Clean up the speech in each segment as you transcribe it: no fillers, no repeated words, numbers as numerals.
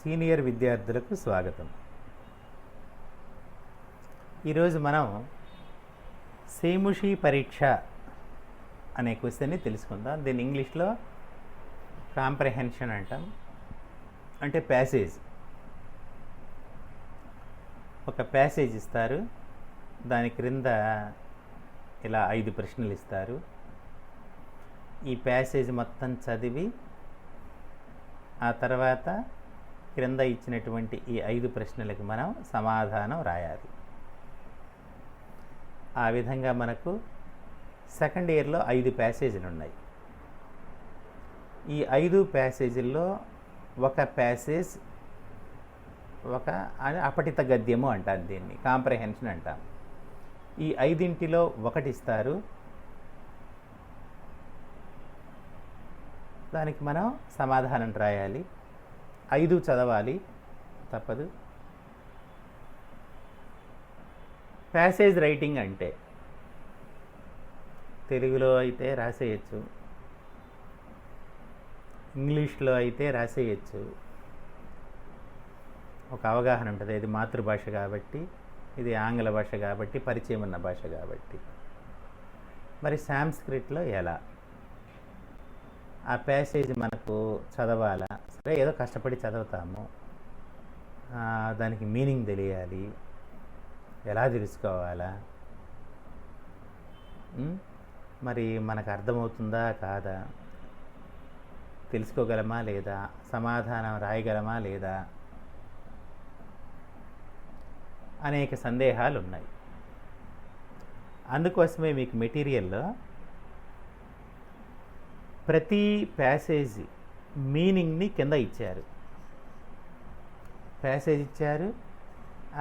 Senior విద్యార్థులకు స్వాగతం. ఈరోజు మనం సేముషి పరీక్ష అనే క్వశ్చన్ని తెలుసుకుందాం. దీన్ని ఇంగ్లీష్లో కాంప్రహెన్షన్ అంటాం. అంటే ప్యాసేజ్. ఒక ప్యాసేజ్ ఇస్తారు, దాని క్రింద ఇలా 5 ప్రశ్నలు ఇస్తారు. ఈ ప్యాసేజ్ మొత్తం చదివి ఆ తర్వాత క్రింద ఇచ్చినటువంటి ఈ 5 ప్రశ్నలకు మనం సమాధానం రాయాలి. ఆ విధంగా మనకు సెకండ్ ఇయర్లో 5 ప్యాసేజీలు ఉన్నాయి. ఈ 5 ప్యాసేజీల్లో ఒక ప్యాసేజ్ ఒక అపఠిత గద్యము అంటారు, దీన్ని కాంప్రహెన్షన్ అంటాం. ఈ 5 ఒకటి ఇస్తారు, దానికి మనం సమాధానం రాయాలి. 5 చదవాలి, తప్పదు. ప్యాసేజ్ రైటింగ్ అంటే తెలుగులో అయితే రాసేయచ్చు, ఇంగ్లీష్లో అయితే రాసేయచ్చు. ఒక అవగాహన ఉంటుంది, ఇది మాతృభాష కాబట్టి, ఇది ఆంగ్ల భాష కాబట్టి, పరిచయం ఉన్న భాష కాబట్టి. మరి సాంస్క్రిట్లో ఎలా? ఆ ప్యాసేజ్ మనకు చదవాలా? సరే, ఏదో కష్టపడి చదువుతాము, దానికి మీనింగ్ తెలియాలి, ఎలా తెలుసుకోవాలా, మరి మనకు అర్థమవుతుందా కాదా, తెలుసుకోగలమా లేదా, సమాధానం రాయగలమా లేదా, అనేక సందేహాలు ఉన్నాయి. అందుకోసమే మీకు మెటీరియల్లో ప్రతి ప్యాసేజ్ మీనింగ్ని కింద ఇచ్చారు. ప్యాసేజ్ ఇచ్చారు,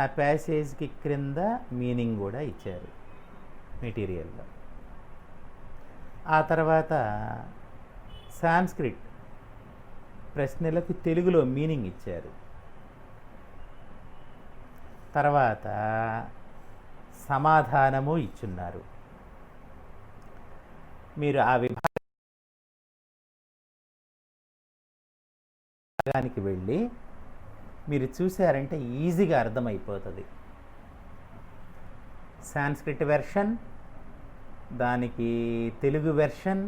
ఆ ప్యాసేజ్కి క్రింద మీనింగ్ కూడా ఇచ్చారు మెటీరియల్లో. ఆ తర్వాత సాంస్క్రిట్ ప్రశ్నలకు తెలుగులో మీనింగ్ ఇచ్చారు. తర్వాత సమాధానము ఇచ్చున్నారు. మీరు ఆ విభాగానికి వెళ్ళి మీరు చూశారంటే ఈజీగా అర్థమైపోతుంది. సాంస్క్రిట్ వెర్షన్, దానికి తెలుగు వెర్షన్,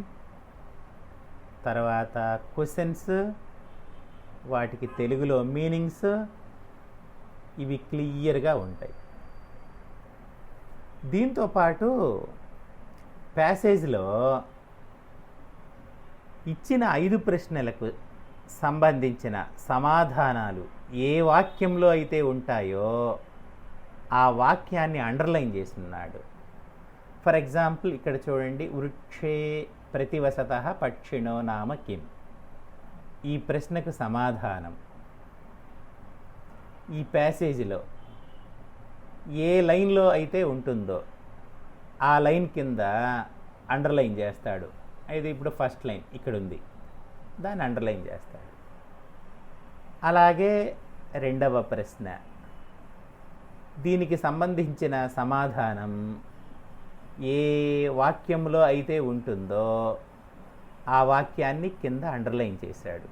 తర్వాత క్వశ్చన్స్, వాటికి తెలుగులో మీనింగ్స్, ఇవి క్లియర్గా ఉంటాయి. దీంతోపాటు ప్యాసేజ్లో ఇచ్చిన 5 ప్రశ్నలకు సంబంధించిన సమాధానాలు ఏ వాక్యంలో అయితే ఉంటాయో ఆ వాక్యాన్ని అండర్లైన్ చేస్తున్నాడు. ఫర్ ఎగ్జాంపుల్ ఇక్కడ చూడండి, వృక్షే ప్రతివసతః పక్షిణో నామ కిం. ఈ ప్రశ్నకు సమాధానం ఈ ప్యాసేజీలో ఏ లైన్లో అయితే ఉంటుందో ఆ లైన్ కింద అండర్లైన్ చేస్తాడు. ఇది ఇప్పుడు ఫస్ట్ లైన్ ఇక్కడ ఉంది, దాన్ని అండర్లైన్ చేస్తాడు. అలాగే రెండవ ప్రశ్న, దీనికి సంబంధించిన సమాధానం ఏ వాక్యంలో అయితే ఉంటుందో ఆ వాక్యాన్ని కింద అండర్లైన్ చేశాడు.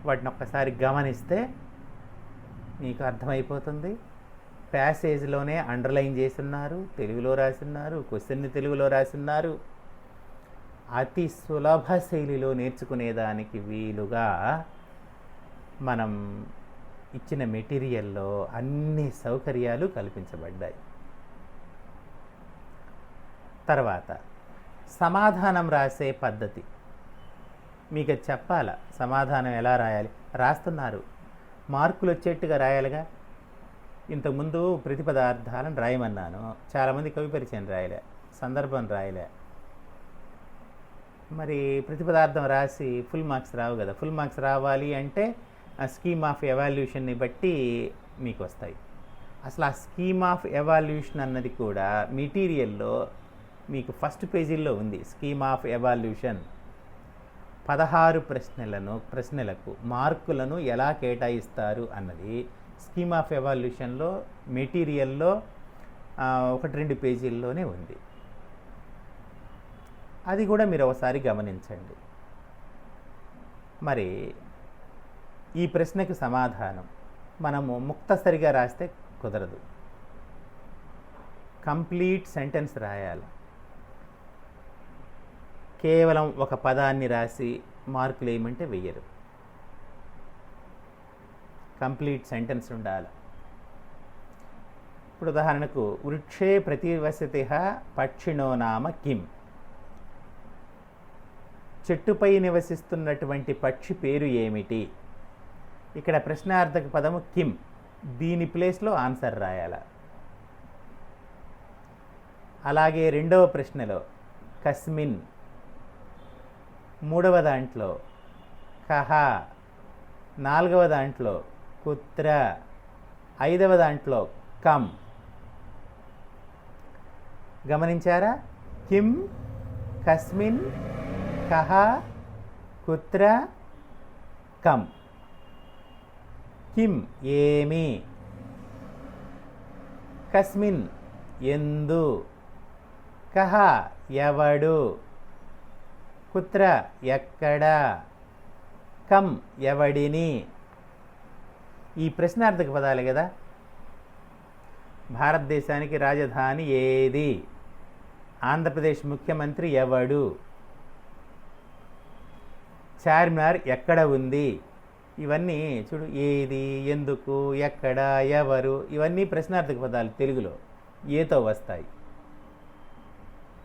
వాటిని ఒక్కసారి గమనిస్తే మీకు అర్థమైపోతుంది. ప్యాసేజ్లోనే అండర్లైన్ చేస్తున్నారు, తెలుగులో రాస్తున్నారు, క్వశ్చన్ని తెలుగులో రాస్తున్నారు. అతి సులభ శైలిలో నేర్చుకునేదానికి వీలుగా మనం ఇచ్చిన మెటీరియల్లో అన్ని సౌకర్యాలు కల్పించబడ్డాయి. తర్వాత సమాధానం రాసే పద్ధతి మీకు చెప్పాలా, సమాధానం ఎలా రాయాలి. రాస్తున్నారు, మార్కులు వచ్చేట్టుగా రాయాలిగా. ఇంతకుముందు ప్రతిపదార్థాలను రాయమన్నాను, చాలామంది కవి పరిచయం రాయలే, సందర్భం రాయలే. మరి ప్రతిపదార్థం రాసి ఫుల్ మార్క్స్ రావు కదా. ఫుల్ మార్క్స్ రావాలి అంటే ఆ స్కీమ్ ఆఫ్ ఎవాల్యూషన్ని బట్టి మీకు వస్తాయి. అసలు ఆ స్కీమ్ ఆఫ్ ఎవాల్యూషన్ అన్నది కూడా మెటీరియల్లో మీకు ఫస్ట్ పేజీల్లో ఉంది. స్కీమ్ ఆఫ్ ఎవాల్యూషన్ 16 ప్రశ్నలకు మార్కులను ఎలా కేటాయిస్తారు అన్నది స్కీమ్ ఆఫ్ ఎవాల్యూషన్లో మెటీరియల్లో 1-2 పేజీల్లోనే ఉంది. అది కూడా మీరు ఒకసారి గమనించండి. మరి ఈ ప్రశ్నకి సమాధానం మనము ముక్తసరిగా రాస్తే కుదరదు, కంప్లీట్ సెంటెన్స్ రాయాలి. కేవలం ఒక పదాన్ని రాసి మార్కులు వేయమంటే వెయ్యరు. కంప్లీట్ సెంటెన్స్ ఉండాలి. ఇప్పుడు ఉదాహరణకు వృక్షే ప్రతివసతి పక్షిణో నామ కిం. చెట్టుపై నివసిస్తున్నటువంటి పక్షి పేరు ఏమిటి? ఇక్కడ ప్రశ్నార్థక పదము కిం, దీని ప్లేస్లో ఆన్సర్ రాయాల. అలాగే రెండవ ప్రశ్నలో కస్మిన్, మూడవ దాంట్లో కహ, నాలుగవ దాంట్లో కుత్ర, ఐదవ దాంట్లో కం. గమనించారా? కిం, కస్మిన్, కహ, కుత్ర, కం. కిం ఏమి, కస్మిన్ ఎందు, కహ ఎవడు, కుత్ర ఎక్కడ, కం ఎవడిని. ఈ ప్రశ్నార్థక పదాలు కదా. భారతదేశానికి రాజధాని ఏది? ఆంధ్రప్రదేశ్ ముఖ్యమంత్రి ఎవడు? చార్మినార్ ఎక్కడ ఉంది? ఇవన్నీ చూడు, ఏది, ఎందుకు, ఎక్కడ, ఎవరు, ఇవన్నీ ప్రశ్నార్థక పదాలు తెలుగులో ఏతో వస్తాయి.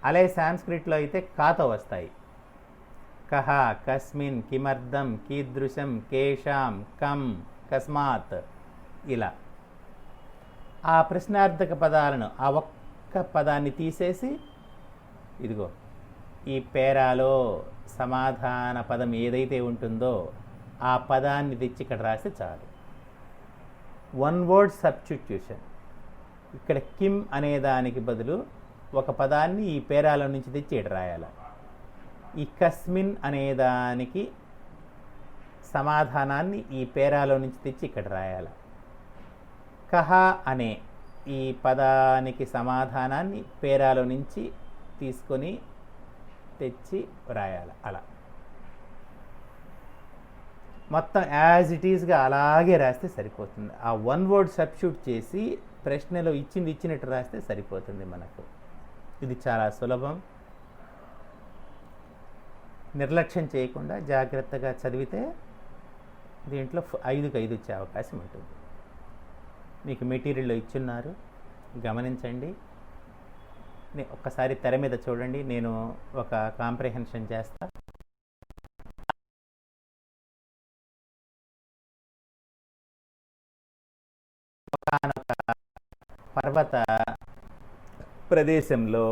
అలాగే సాంస్క్రిట్లో అయితే కాతో వస్తాయి. కహ, కస్మిన్, కిమర్థం, కీదృశం, కేషాం, కం, కస్మాత్, ఇలా ఆ ప్రశ్నార్థక పదాలను ఆ ఒక్క పదాన్ని తీసేసి ఇదిగో ఈ పేరాలో సమాధాన పదం ఏదైతే ఉంటుందో ఆ పదాన్ని తెచ్చి ఇక్కడ రాస్తే చాలు. One word substitution. ఇక్కడ కిమ్ అనే దానికి బదులు ఒక పదాన్ని ఈ పేరాలో నుంచి తెచ్చి ఇక్కడ రాయాలి. ఈ కస్మిన్ అనేదానికి సమాధానాన్ని ఈ పేరాలో నుంచి తెచ్చి ఇక్కడ రాయాలి. కహ అనే ఈ పదానికి సమాధానాన్ని పేరాలో నుంచి తీసుకొని తెచ్చి రాయాలి. అలా మొత్తం యాజ్ ఇట్ ఈజ్గా అలాగే రాస్తే సరిపోతుంది. ఆ వన్ వర్డ్ సబ్స్టిట్యూట్ చేసి ప్రశ్నలో ఇచ్చినట్టు రాస్తే సరిపోతుంది మనకు. ఇది చాలా సులభం. నిర్లక్ష్యం చేయకుండా జాగ్రత్తగా చదివితే దీంట్లో 5కి 5 వచ్చే అవకాశం ఉంటుంది. మీకు మెటీరియల్లో ఇచ్చున్నారు, గమనించండి. ఒక్కసారి తెర మీద చూడండి, నేను ఒక కాంప్రిహెన్షన్ చేస్తా. ఒకనొక పర్వత ప్రదేశంలో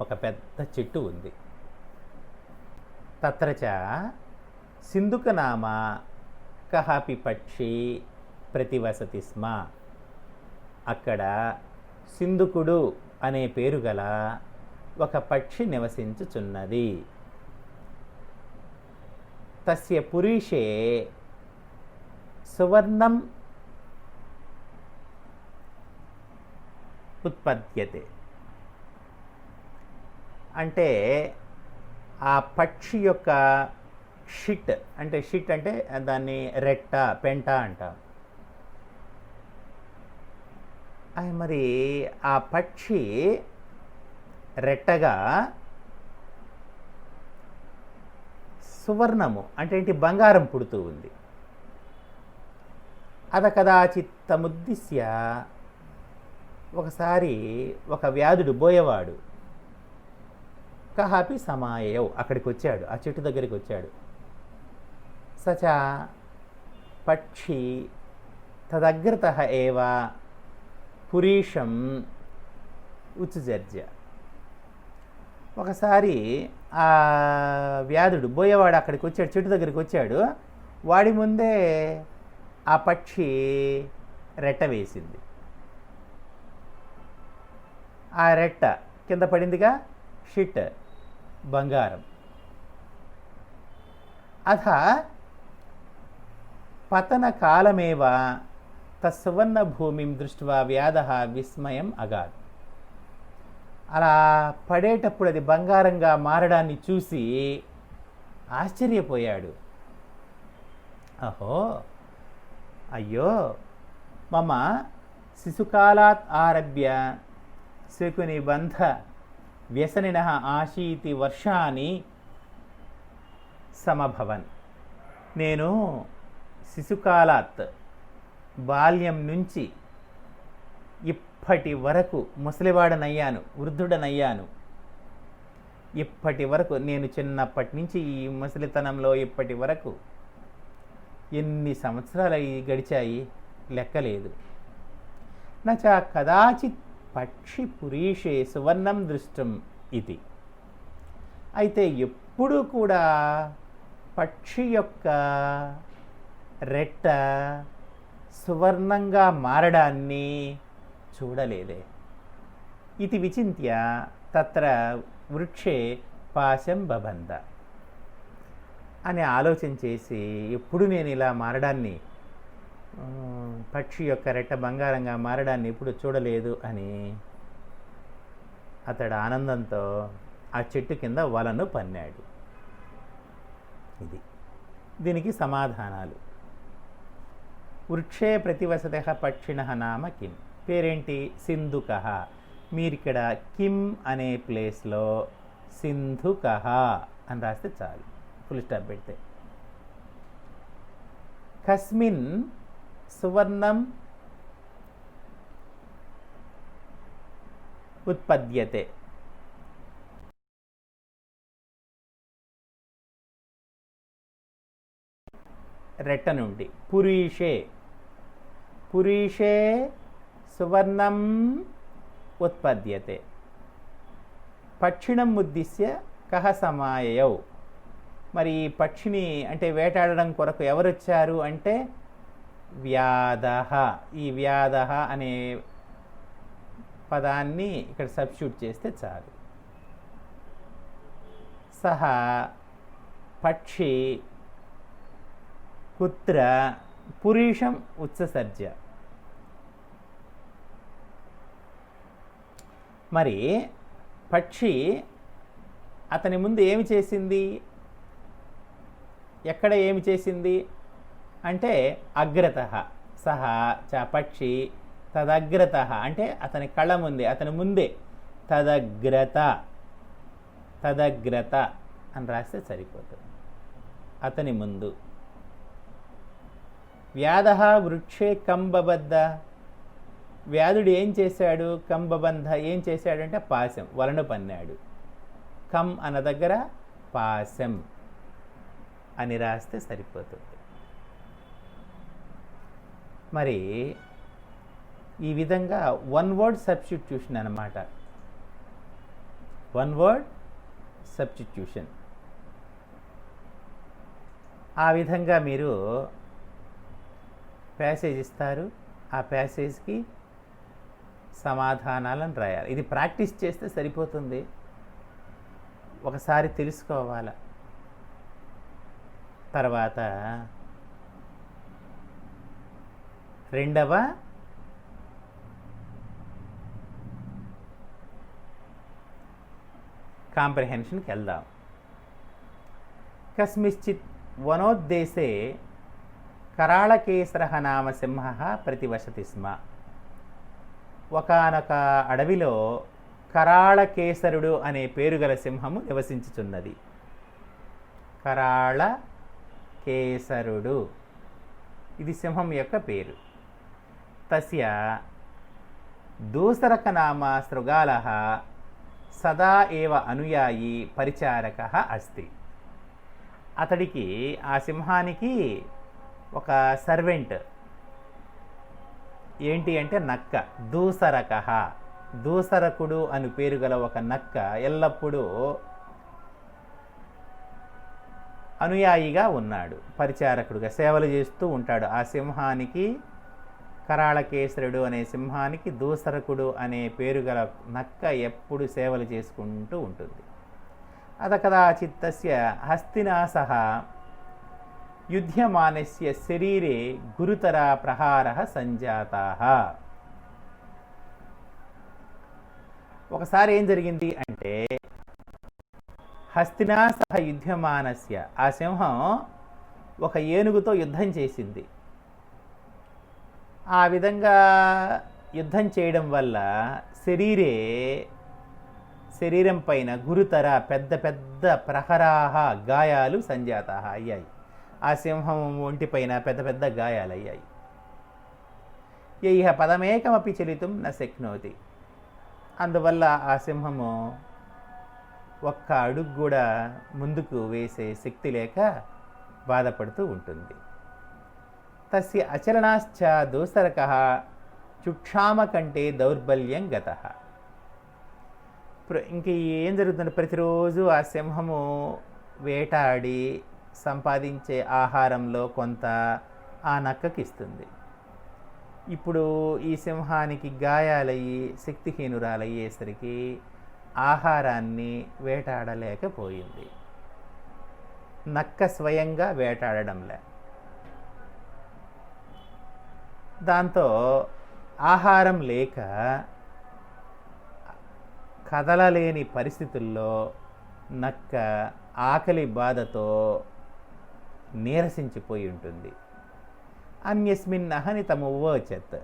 ఒక పెద్ద చెట్టు ఉంది. తత్రచ సింధుకనామ కహాపి పక్షి ప్రతివసతి స్మ. అక్కడ సింధుకుడు అనే పేరు గల ఒక పక్షి నివసించుచున్నది. తస్య పురీషే సువర్ణం ఉత్పద్యతే. అంటే ఆ పక్షి యొక్క షిట్ అంటే దాన్ని రెట్ట, పెంట అంటాం. మరి ఆ పక్షి రెట్టగా సువర్ణము అంటే ఏంటి, బంగారం పుడుతూ ఉంది. అద కదాచిత్తముద్దిశ్య, ఒకసారి ఒక వ్యాధుడు బోయవాడు కహాపి సమాయవ్, అక్కడికి వచ్చాడు, ఆ చెట్టు దగ్గరికి వచ్చాడు. సచ పక్షి తదగ్రత ఏవ పురీషం ఉత్సర్జ్య. ఒకసారి ఆ వ్యాధుడు బోయేవాడు అక్కడికి వచ్చాడు, చెట్టు దగ్గరికి వచ్చాడు. వాడి ముందే ఆ పక్షి రెట్ట వేసింది. ఆ రెట్ట కింద పడిందిగా, షిట్ బంగారం. అథ పతన కాలమేవ తస్సువర్ణ భూమిం దృష్ట్వా వ్యాధ విస్మయం అగాద్. అలా పడేటప్పుడు అది బంగారంగా మారడాన్ని చూసి ఆశ్చర్యపోయాడు. అహో, అయ్యో, మమ శిశుకాలాత్ ఆరభ్య శకునిబంధ వ్యసనినః ఆశీతి వర్షాన్ని సమభవన్. నేను శిశుకాలాత్ బాల్యం నుంచి ఇప్పటి వరకు ముసలివాడనయ్యాను, వృద్ధుడనయ్యాను. ఇప్పటి వరకు నేను చిన్నప్పటి నుంచి ఈ ముసలితనంలో ఇప్పటి వరకు ఎన్ని సంవత్సరాలు గడిచాయి లెక్కలేదు. నచ కదాచిత్ పక్షి పురీషే సువర్ణం దృష్టం ఇది. అయితే ఎప్పుడూ కూడా పక్షి యొక్క రెట్ట సువర్ణంగా మారడాన్ని చూడలేదే. ఇది విచింత్య తత్ర వృక్షే పాశం బబంధ అని ఆలోచన చేసి, ఎప్పుడు నేను ఇలా మారడాన్ని, పక్షి యొక్క రెట్ట బంగారంగా మారడాన్ని ఎప్పుడు చూడలేదు అని అతడు ఆనందంతో ఆ చెట్టు కింద వలను పన్నాడు. ఇది దీనికి సమాధానాలు. వృక్షే ప్రతివసత పక్షిణ నామ కిం. పేరేంటి? సింధుక. మీరిక్కడ కిం అనే ప్లేస్లో సింధుక అని రాస్తే చాలు, ఫుల్ స్టాప్ పెడితే. కస్మిన్ సువర్ణం ఉత్పద్యతే. రెట్ట నుండి. పురీషే, పురీషే సువర్ణం ఉత్పద్యతే. పక్షిణం ఉద్దిశ్య కహ సమాయయౌ. మరి ఈ పక్షిని అంటే వేటాడడం కొరకు ఎవరు వచ్చారు అంటే వ్యాధః. ఈ వ్యాధః అనే పదాన్ని ఇక్కడ సబ్స్టిట్యూట్ చేస్తే చాలు. సహ పక్షి కుత్ర పురీషం ఉత్ససర్జ్య. మరి పక్షి అతని ముందు ఏమి చేసింది? ఎక్కడ ఏమి చేసింది అంటే అగ్రతః. సహ చ పక్షి తదగ్రతః అంటే అతని కళ్ళ ముందే, అతని ముందే. తదగ్రత, తదగ్రత అని రాస్తే సరిపోతుంది. అతని ముందు. వ్యాధః వృక్షే కంబబద్ధ. వ్యాధుడు ఏం చేశాడు? కంబబంధ ఏం చేశాడంటే పాశం, వలను పన్నాడు. కం అన్న దగ్గర పాశం అని రాస్తే సరిపోతుంది. మరి ఈ విధంగా వన్ వర్డ్ సబ్స్టిట్యూషన్ అన్నమాట. One word substitution. ఆ విధంగా మీరు ప్యాసేజ్ ఇస్తారు, ఆ ప్యాసేజ్కి సమాధానాలను రాయాలి. ఇది ప్రాక్టీస్ చేస్తే సరిపోతుంది, ఒకసారి తెలుసుకోవాలి. తర్వాత రెండవ కాంప్రహెన్షన్కి వెళ్దాం. కస్మిశ్చిత్ వనోద్దేశే కరాళకేసరః నామ సింహః ప్రతివసతి స్మ. ఒకానొక అడవిలో కరాళకేసరుడు అనే పేరు గల సింహము నివసించుచున్నది. కరాళకేసరుడు ఇది సింహం యొక్క పేరు. తస్య దూసరక నామ శృగాలః సదా ఏవ అనుయాయి పరిచారకః అస్తి. అతడికి, ఆ సింహానికి ఒక సర్వెంట్ ఏంటి అంటే నక్క. దూసరకః, దూసరకుడు అని పేరు గల ఒక నక్క ఎల్లప్పుడూ అనుయాయిగా ఉన్నాడు, పరిచారకుడుగా సేవలు చేస్తూ ఉంటాడు. ఆ సింహానికి, కరాళకేసరుడు అనే సింహానికి దూసరకుడు అనే పేరు గల నక్క ఎప్పుడు సేవలు చేసుకుంటూ ఉంటుంది. అత కదాచిత్ తస్య హస్తినా సహ యుధ్యమానస్య శరీరే గురుతర ప్రహారః సంజాతాః. ఒకసారి ఏం జరిగింది అంటే, హస్తినా సహ యుధ్యమానస్య, ఆ సింహం ఒక ఏనుగుతో యుద్ధం చేసింది. ఆ విధంగా యుద్ధం చేయడం వల్ల శరీరం పైన గురుతర పెద్ద పెద్ద ప్రహరాహ గాయాలు సంజాతా అయ్యాయి. ఆ సింహం ఒంటిపైన పెద్ద పెద్ద గాయాలయ్యాయి. యైహ పదమేకమపి చలితుం న శక్నోతి, అందువల్ల ఆ సింహము ఒక్క అడుగు కూడా ముందుకు వేసే శక్తి లేక బాధపడుతూ ఉంటుంది. తస్య అచలనాశ్చ దోసరకః చుక్షామ కంటే దౌర్బల్యం గతః. ఇంక ఏం జరుగుతుంది, ప్రతిరోజు ఆ సింహము వేటాడి సంపాదించే ఆహారంలో కొంత ఆ నక్కకి ఇస్తుంది. ఇప్పుడు ఈ సింహానికి గాయాలయ్యి శక్తిహీనురాలయ్యేసరికి ఆహారాన్ని వేటాడలేకపోయింది. నక్క స్వయంగా వేటాడడంలే. దాంతో ఆహారం లేక కదలలేని పరిస్థితుల్లో నక్క ఆకలి బాధతో నీరసించిపోయి ఉంటుంది. అన్యస్మిన్ అహనితమువోచత్,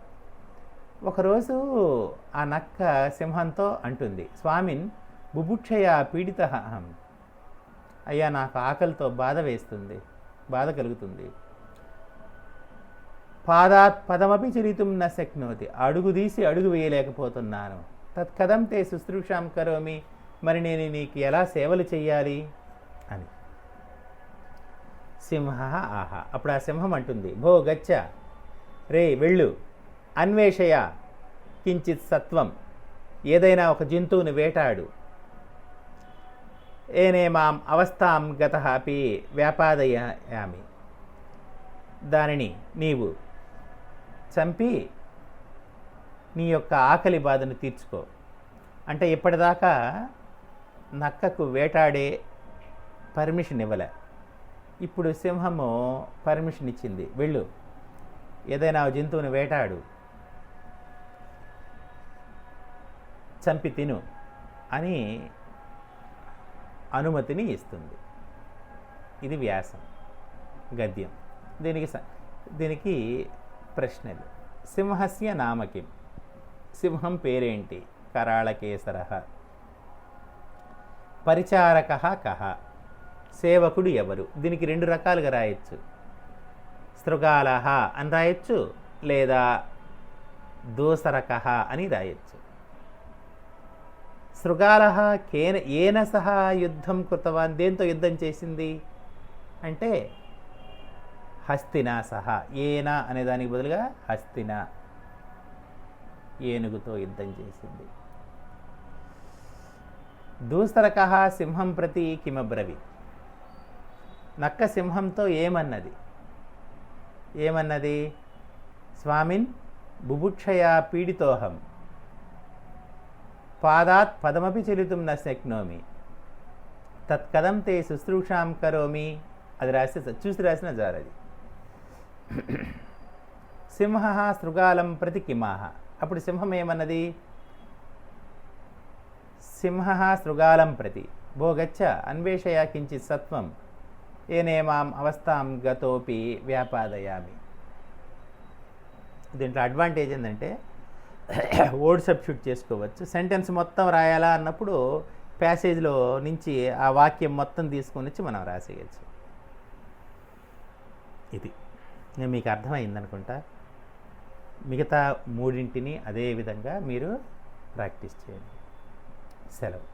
ఒకరోజు ఆ నక్క సింహంతో అంటుంది, స్వామిన్ బుభుక్షయా పీడిత అహం, అయ్యా నాకు ఆకలితో బాధ కలుగుతుంది. పాదాత్ పదమపి చరితుం న శక్నోతి, అడుగు తీసి అడుగు వేయలేకపోతున్నాను. తత్కథం తే శుశ్రూషాం కరోమి, మరి నేను నీకు ఎలా సేవలు చెయ్యాలి అని. సింహ ఆహా, అప్పుడు ఆ సింహం అంటుంది, భో గచ్చ, రే వెళ్ళు, అన్వేషయ కించిత్ సత్వం, ఏదైనా ఒక జంతువుని వేటాడు, ఏనేమాం అవస్థాం గతః అపి వ్యాపాదయామి, దానిని నీవు చంపి నీ యొక్క ఆకలి బాధను తీర్చుకో. అంటే ఇప్పటిదాకా నక్కకు వేటాడే పర్మిషన్ ఇవ్వలే, ఇప్పుడు సింహము పర్మిషన్ ఇచ్చింది, వెళ్ళు ఏదైనా జంతువుని వేటాడు, చంపి తిను అని అనుమతిని ఇస్తుంది. ఇది వ్యాసం గద్యం. దీనికి ప్రశ్నలు. సింహస్య నామకిం, సింహం పేరేంటి? కరాళకేసర. పరిచారక కహ, సేవకుడు ఎవరు? దీనికి రెండు రకాలుగా రాయొచ్చు. శృగాల అని రాయొచ్చు, లేదా దోసరక అని రాయొచ్చు. శృగాల ఏన సహ యుద్ధం కృతవాన్, దేంతో యుద్ధం చేసింది అంటే హస్తినా సహ, ఏన అనే దానికి బదులుగా హస్తిన, ఏనుగుతో యుద్ధం చేసింది. దూసరక సింహం ప్రతి కిమబ్రవి, నక్క సింహంతో ఏమన్నది? స్వామిన్ బుభుక్షయా పీడితోహం, పాదాత్ పదమపి చలితుం న శక్నోమి, తత్కథం తే శుశ్రూషాం కరోమి. అది చూసి రాసిన జారది. సింహ శృగాలం ప్రతి కిమాహ, అప్పుడు సింహం ఏమన్నది? సింహ శృగాలం ప్రతి, భోగచ్చ అన్వేషయ కించిత్ సత్వం, ఏనేమాం అవస్థాం గతోపి వ్యాపాదయామి. దీంట్లో అడ్వాంటేజ్ ఏంటంటే వర్డ్ సబ్స్టిట్యూట్ చేసుకోవచ్చు. సెంటెన్స్ మొత్తం రాయాలా అన్నప్పుడు ప్యాసేజ్లో నుంచి ఆ వాక్యం మొత్తం తీసుకొని వచ్చి మనం రాసేయచ్చు. ఇది మీకు అర్థమైందనుకుంటా. మిగతా మూడింటిని అదే విధంగా మీరు ప్రాక్టీస్ చేయండి. సెలవు.